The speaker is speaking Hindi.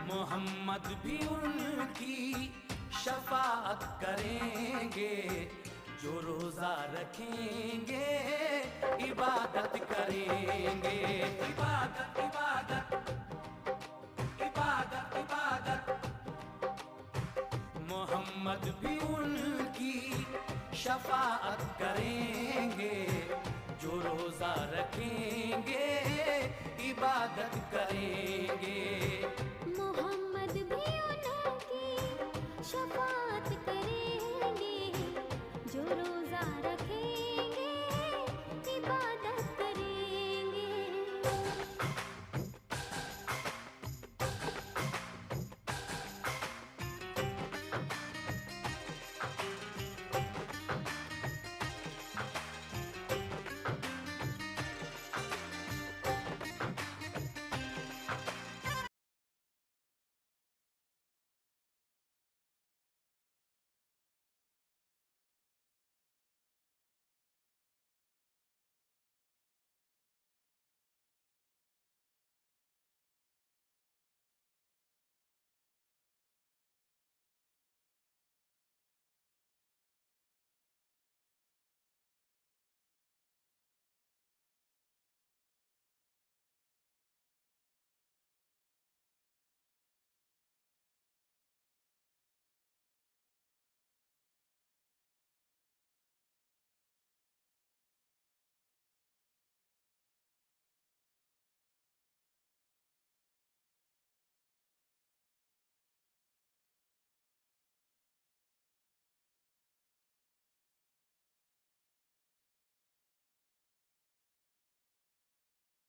मोहम्मद भी उनकी शफाअत करेंगे, जो रोजा रखेंगे इबादत करेंगे। इबादत इबादत इबादत इबादत। मोहम्मद भी उनकी शफाअत करेंगे, जो रोजा रखेंगे इबादत करेंगे।